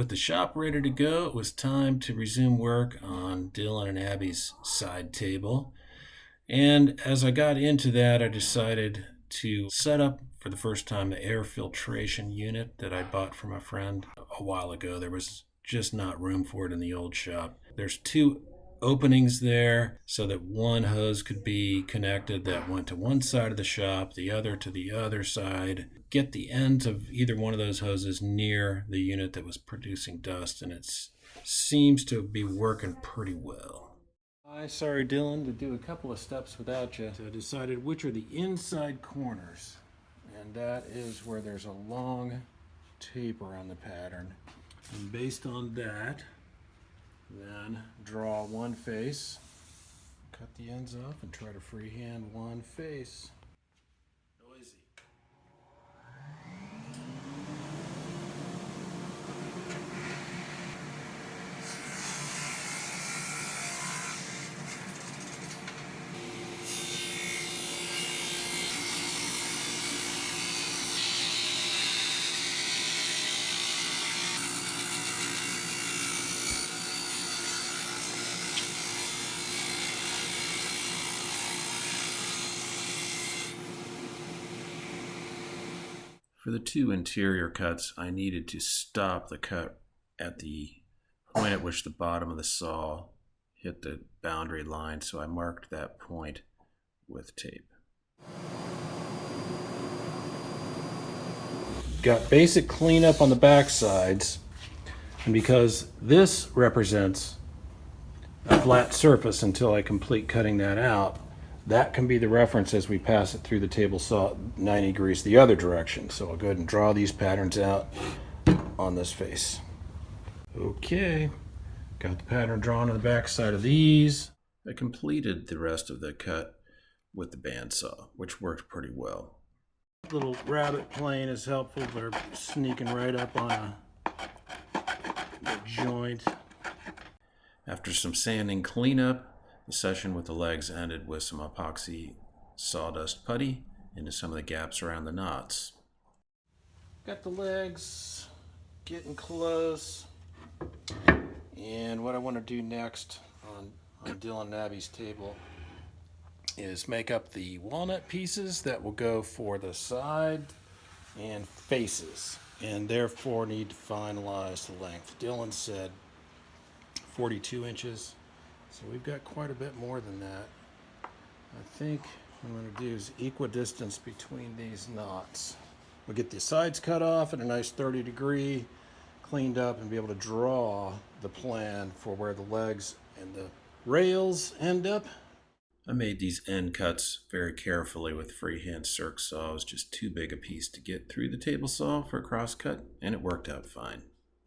With the shop ready to go, it was time to resume work on Dylan and Abby's side table. And as I got into that, I decided to set up for the first time the air filtration unit that I bought from a friend a while ago. There was just not room for it in the old shop. There's two openings there so that one hose could be connected that went to one side of the shop, the other to the other side. Get the ends of either one of those hoses near the unit that was producing dust, and it seems to be working pretty well. Sorry, Dylan, to do a couple of steps without you. So I decided which are the inside corners, and that is where there's a long tape around the pattern. And based on that, then draw one face, cut the ends off, and try to freehand one face. Noisy. For the two interior cuts, I needed to stop the cut at the point at which the bottom of the saw hit the boundary line, so I marked that point with tape. Got basic cleanup on the back sides, and because this represents a flat surface until I complete cutting that out, that can be the reference as we pass it through the table saw 90 degrees the other direction. So I'll go ahead and draw these patterns out on this face. Okay, got the pattern drawn on the back side of these. I completed the rest of the cut with the bandsaw, which worked pretty well. Little rabbet plane is helpful. They're sneaking right up on a joint. After some sanding cleanup, the session with the legs ended with some epoxy sawdust putty into some of the gaps around the knots. Got the legs getting close. And what I want to do next on Dylan and Abby's table is make up the walnut pieces that will go for the side and faces, and therefore need to finalize the length. Dylan said 42 inches. So we've got quite a bit more than that. I think what I'm going to do is equidistance between these knots. We'll get the sides cut off at a nice 30 degree, cleaned up, and be able to draw the plan for where the legs and the rails end up. I made these end cuts very carefully with freehand circ saw. It was just too big a piece to get through the table saw for a cross cut, and it worked out fine.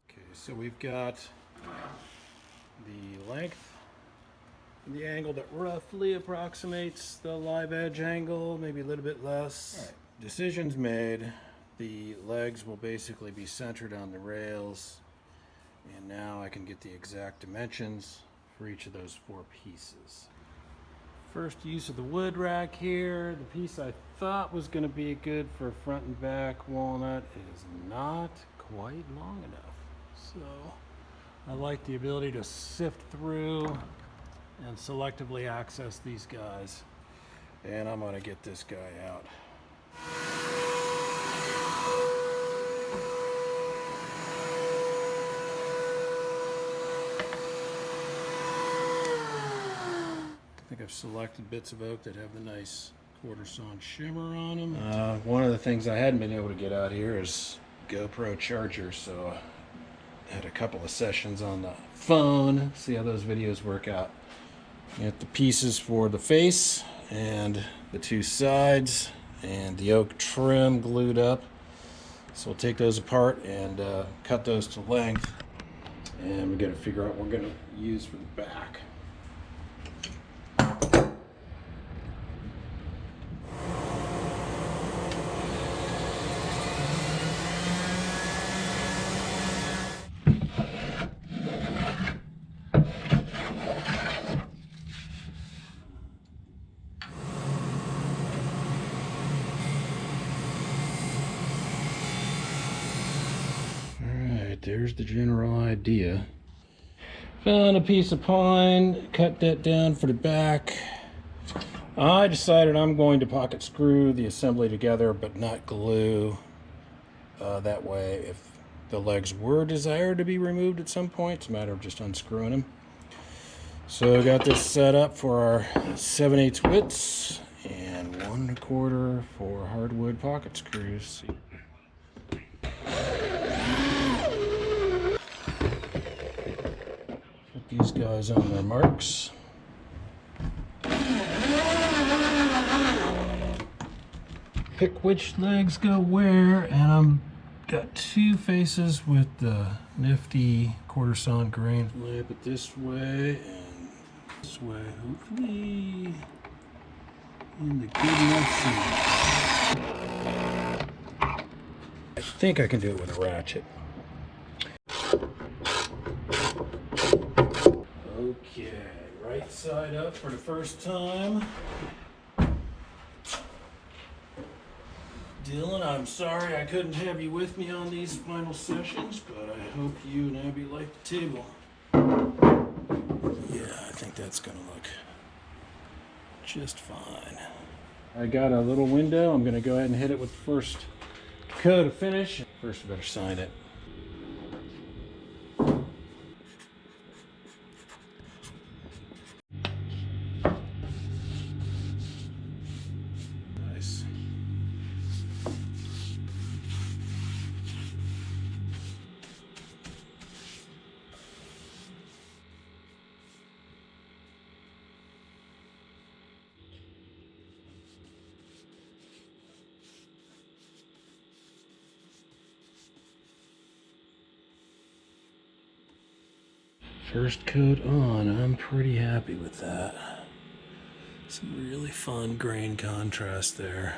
Okay, so we've got the length, the angle that roughly approximates the live edge angle, maybe a little bit less. All right. Decisions made. The legs will basically be centered on the rails, and now I can get the exact dimensions for each of those four pieces. First use of the wood rack here. The piece I thought was going to be good for front and back walnut is not quite long enough. So I like the ability to sift through and selectively access these guys. And I'm going to get this guy out. I think I've selected bits of oak that have the nice quarter sawn shimmer on them. One of the things I hadn't been able to get out here is GoPro charger, so I had a couple of sessions on the phone, see how those videos work out. Get the pieces for the face and the two sides and the oak trim glued up. So we'll take those apart and cut those to length, and we're going to figure out what we're going to use for the back. but there's the general idea. Found a piece of pine, cut that down for the back. I decided I'm going to pocket screw the assembly together, but not glue. That way, if the legs were desired to be removed at some point, it's a matter of just unscrewing them. So I got this set up for our 7/8 widths and 1 1/4 for hardwood pocket screws. Put these guys on their marks. Pick which legs go where, and I'm got 2 faces with the nifty 1/4 sawn grain. Lamp it this way and this way, hopefully in the good enough shape. I think I can do it with a ratchet. Okay, right side up for the first time. Dylan, I'm sorry I couldn't have you with me on these final sessions, but I hope you and Abby like the table. Yeah, I think that's gonna look just fine. I got a little window. I'm gonna go ahead and hit it with the first coat of finish. First, we better sign it. Nice. First coat on, I'm pretty happy with that. Some really fun grain contrast there.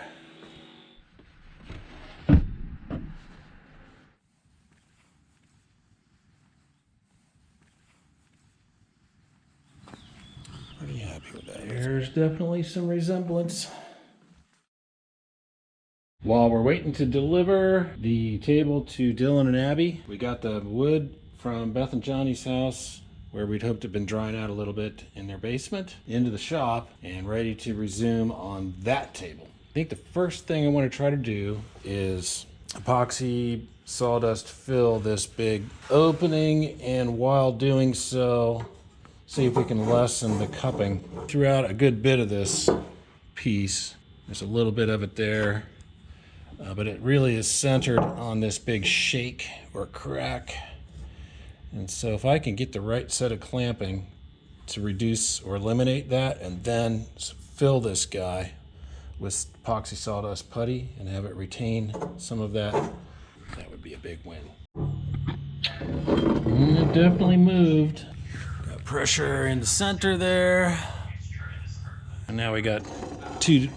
Pretty happy with that. There's definitely some resemblance. While we're waiting to deliver the table to Dylan and Abby, we got the wood from Beth and Johnny's house, where we'd hoped to have been drying out a little bit in their basement, into the shop and ready to resume on that table. I think the first thing I want to try to do is epoxy sawdust fill this big opening, and while doing so, see if we can lessen the cupping throughout a good bit of this piece. There's a little bit of it there, but it really is centered on this big shake or crack. And so if I can get the right set of clamping to reduce or eliminate that, and then fill this guy with epoxy sawdust putty and have it retain some of that, that would be a big win. And it definitely moved. Got pressure in the center there. And now we got two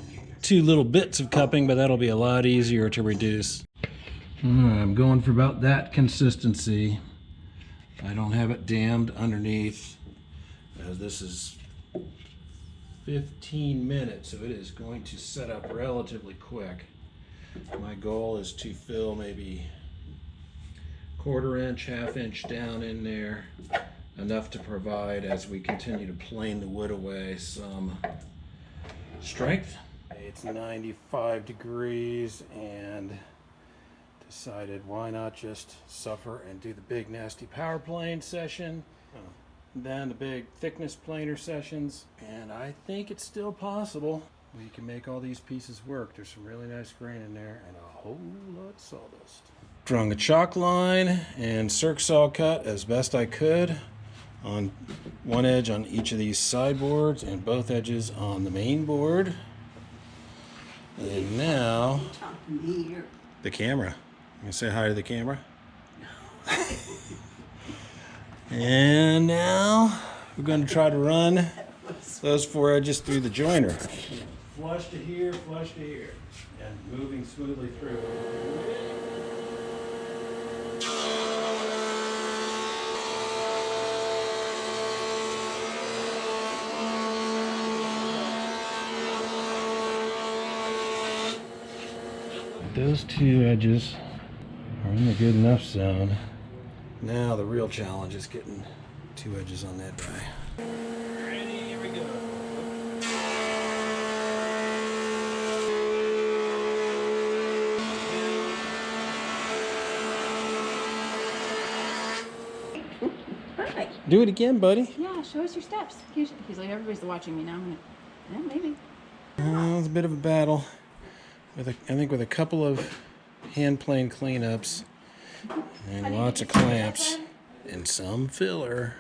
little bits of cupping, but that'll be a lot easier to reduce. I'm going for about that consistency. I don't have it dammed underneath, as this is 15 minutes, so it is going to set up relatively quick. My goal is to fill maybe 1/4 inch, 1/2 inch down in there, enough to provide, as we continue to plane the wood away, some strength. It's 95 degrees, and decided why not just suffer and do the big nasty power plane session, then the big thickness planer sessions, and I think it's still possible. We can make all these pieces work. There's some really nice grain in there and a whole lot of sawdust. Strung a chalk line and circ saw cut as best I could on one edge on each of these sideboards and both edges on the main board. And now the camera. You say hi to the camera. And now we're going to try to run those 4 edges through the joiner. Flush to here, and moving smoothly through. Those 2 edges are in the good enough zone. Now the real challenge is getting 2 edges on that dry. Ready, here we go. Perfect. Do it again, buddy. Yeah, show us your steps. He's like, everybody's watching me now. I'm gonna, yeah, maybe. It's a bit of a battle. I think with a couple of hand plane cleanups and lots of clamps and some filler,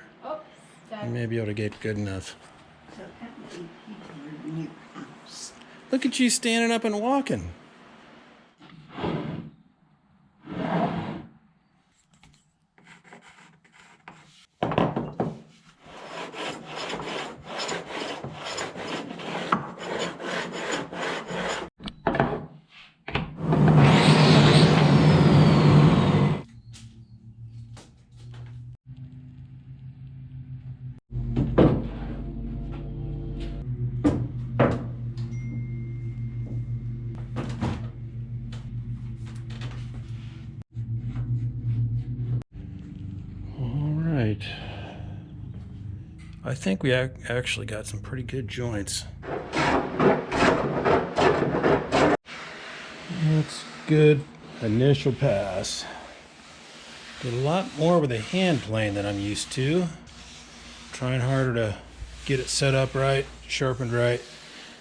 you may be able to get good enough. Look at you standing up and walking. I think we actually got some pretty good joints. That's good initial pass. Did a lot more with a hand plane than I'm used to. Trying harder to get it set up right, sharpened right,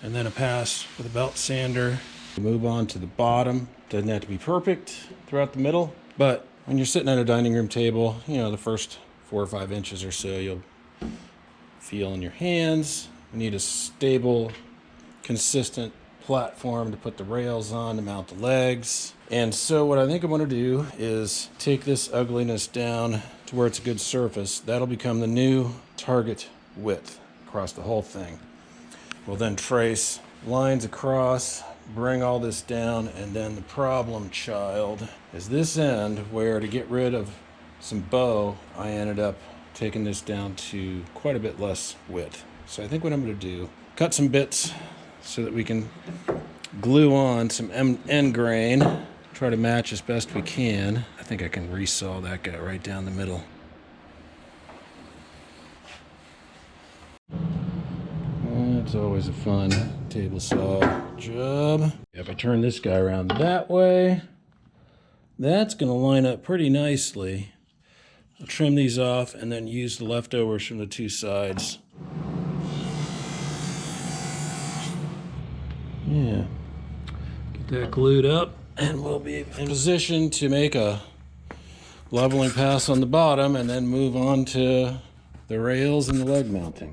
and then a pass with a belt sander. Move on to the bottom. Doesn't have to be perfect throughout the middle, but when you're sitting at a dining room table, you know, the first 4 or 5 inches or so, you'll feel in your hands. You need a stable, consistent platform to put the rails on to mount the legs. And so what I think I'm going to do is take this ugliness down to where it's a good surface. That'll become the new target width across the whole thing. We'll then trace lines across, bring all this down, and then the problem child is this end where, to get rid of some bow, I ended up taking this down to quite a bit less width. So I think what I'm going to do, cut some bits so that we can glue on some end grain, try to match as best we can. I think I can resaw that guy right down the middle. It's always a fun table saw job. If I turn this guy around that way, that's going to line up pretty nicely. I'll trim these off and then use the leftovers from the 2 sides. Yeah. Get that glued up and we'll be in position to make a leveling pass on the bottom and then move on to the rails and the leg mounting.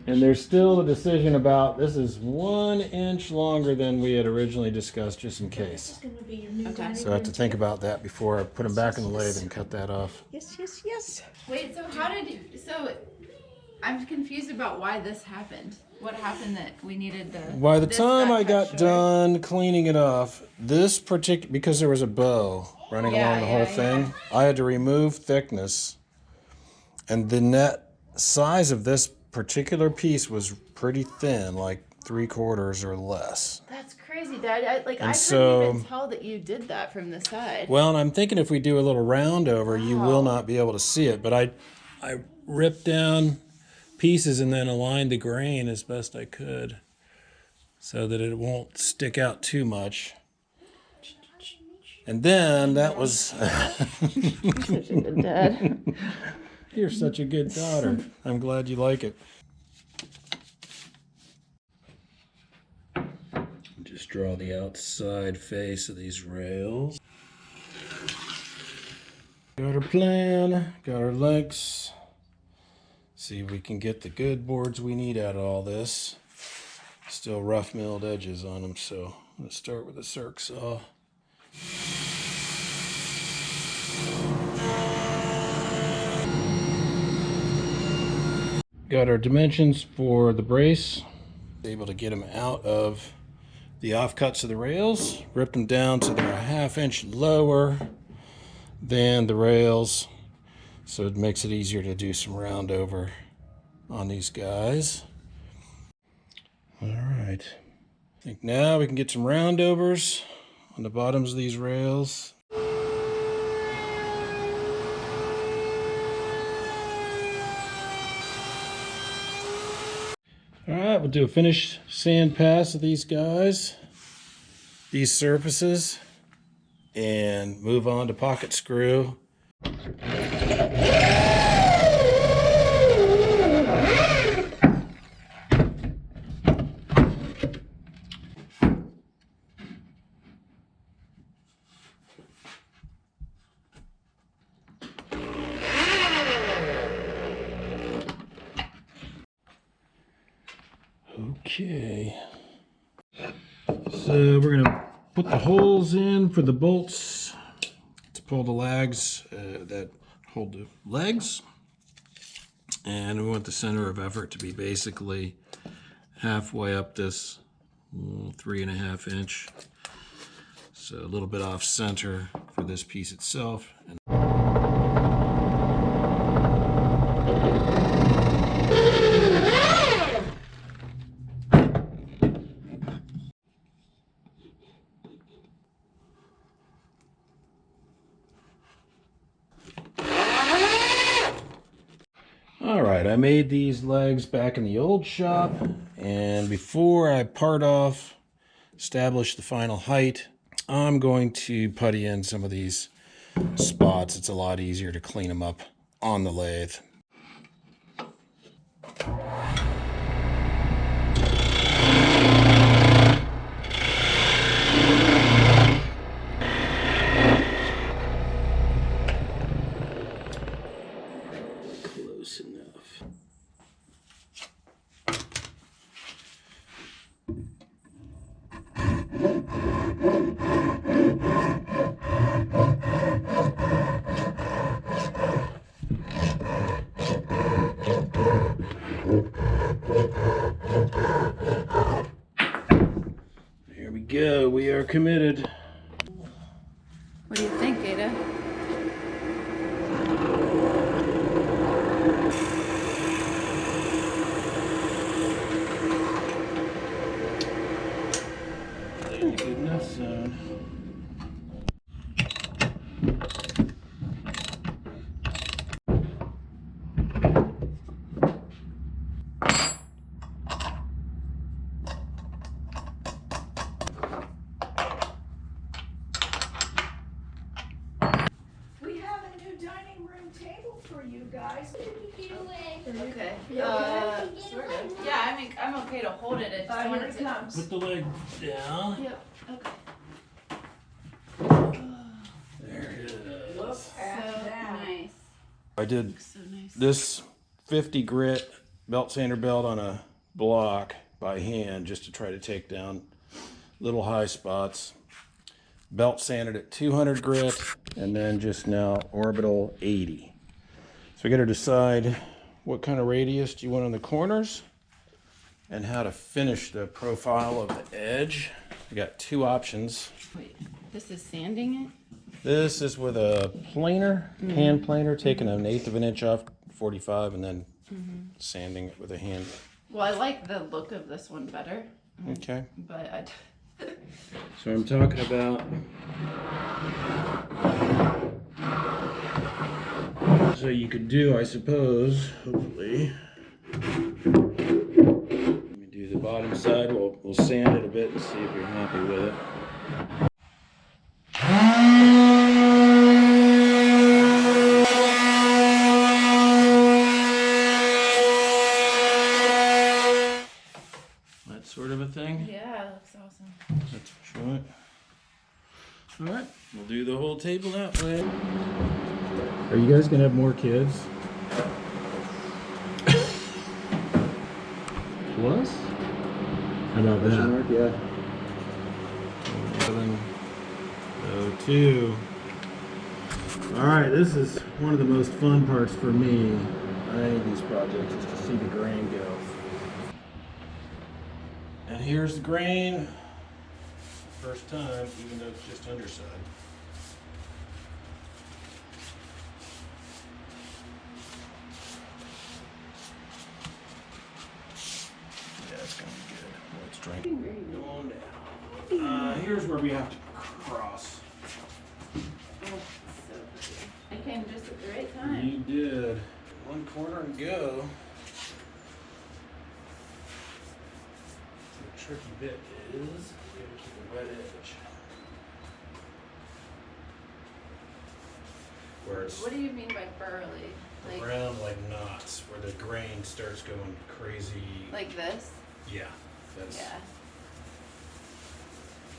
And there's still a decision about, this is 1 inch longer than we had originally discussed, just in case. Okay. So I have to think about that before I put them back in the lathe and cut that off. Yes, yes, yes. Wait, so how did you, so I'm confused about why this happened. What happened that we needed the... By the time I got done cleaning it off, this particular, because there was a bow running along the whole thing, I had to remove thickness, and the net size of this particular piece was pretty thin, like 3/4 or less. That's crazy, Dad. I couldn't even tell that you did that from the side. Well, and I'm thinking if we do a little round over, you will not be able to see it. But I ripped down pieces and then aligned the grain as best I could so that it won't stick out too much. And then that was... You're such a good dad. You're such a good daughter. I'm glad you like it. Just draw the outside face of these rails. Got our plan, got our legs. See if we can get the good boards we need out of all this. Still rough milled edges on them, so let's start with a circ saw. Got our dimensions for the brace. Able to get them out of the offcuts of the rails. Ripped them down so they're a 1/2 inch lower than the rails. So it makes it easier to do some round over on these guys. All right. I think now we can get some roundovers on the bottoms of these rails. All right, we'll do a finish sand pass of these guys, these surfaces, and move on to pocket screw. Okay, so we're gonna put the holes in for the bolts to pull the lags that hold the legs, and we want the center of effort to be basically halfway up this 3.5 inch, so a little bit off center for this piece itself. All right, I made these legs back in the old shop, and before I part off, establish the final height, I'm going to putty in some of these spots. It's a lot easier to clean them up on the lathe. Close enough. Here we go. We are committed. What do you think, Ada? Good enough zone. We have a new dining room table for you guys. Okay. Sort of. Yeah, I'm okay to hold it. I just Here wanted it to. comes. Put the leg down. Yep. Okay. There it is. Look So at that. nice. I did So nice. this 50 grit belt sander belt on a block by hand just to try to take down little high spots. Belt sanded at 200 grit and then just now orbital 80. So we got to decide what kind of radius do you want on the corners and how to finish the profile of the edge. We got two options. Wait, this is sanding it? This is with a planer, hand planer, taking 1/8 of an inch off 45 and then sanding it with a hand. Well, I like the look of this one better, Okay. but I. So I'm talking about. So you could do, I suppose, hopefully. Let me do the bottom side. We'll sand it a bit and see if you're happy with it. That sort of a thing. Yeah, it looks awesome. That's what you want. All right, we'll do the whole table that way. Are you guys gonna have more kids? Plus? How about that? Yeah. 11:02. All right, this is one of the most fun parts for me. I need these projects is to see the grain go. And here's the grain. First time, even though it's just underside. Yeah, it's gonna be good. Boy, it's drinking. Going down. Here's where we have to cross. Oh, so pretty. I came just at the right time. You did. One corner and go. tricky bit is you gotta keep a wet edge. Where it's What do you mean by burly? Like, around like knots, where the grain starts going crazy. like this? Yeah, that's Yeah.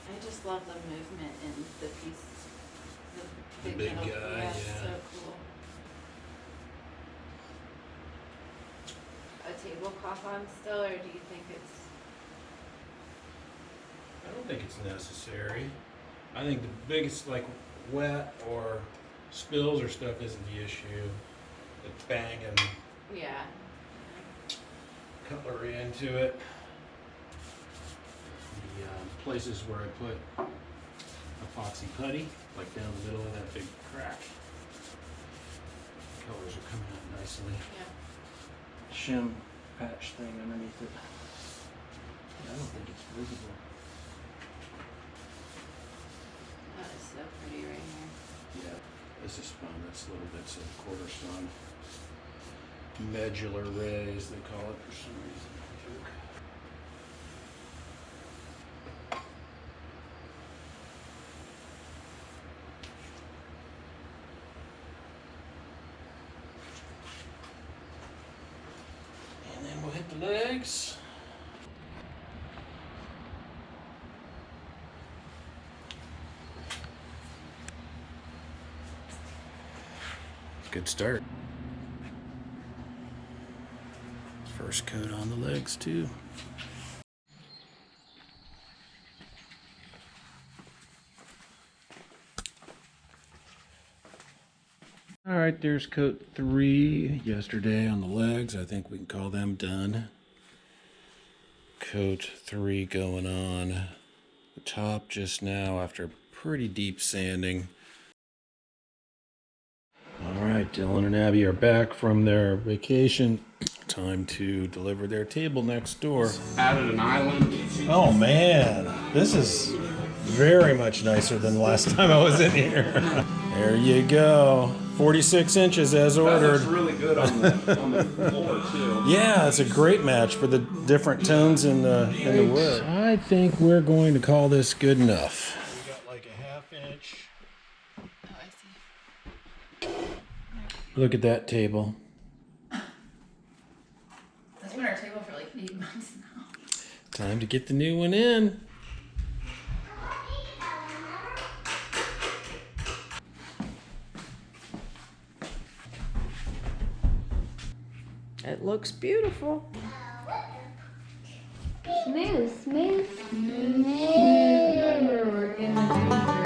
I just love the movement in the piece. The big metal. guy, Yeah, yeah. so cool. A tablecloth on still, or do you think it's... I don't think it's necessary. I think the biggest, like, wet or spills or stuff isn't the issue. It's banging Yeah. cutlery into it. The places where I put epoxy putty, like down the middle of that big crack, colors are coming out nicely. Yeah. Shim patch thing underneath it. Yeah, I don't think it's visible. That is so pretty right here. Yeah, this is fun. That's little bits of quarter sawn. Medular rays, they call it for some reason. And then we'll hit the legs. Good start. First coat on the legs too. All right, there's coat 3 yesterday on the legs. I think we can call them done. Coat 3 going on the top just now after pretty deep sanding. All right, Dylan and Abby are back from their vacation. Time to deliver their table next door. Added an island. Oh man, this is very much nicer than the last time I was in here. There you go. 46 inches as That ordered. looks really good on the floor too. Yeah, it's a great match for the different tones in the wood. I think we're going to call this good enough. We got like a half inch. Oh, I see. Look at that table. That's been our table for like 8 months now. Time to get the new one in. It looks beautiful. Smooth, smooth, smooth. We're working the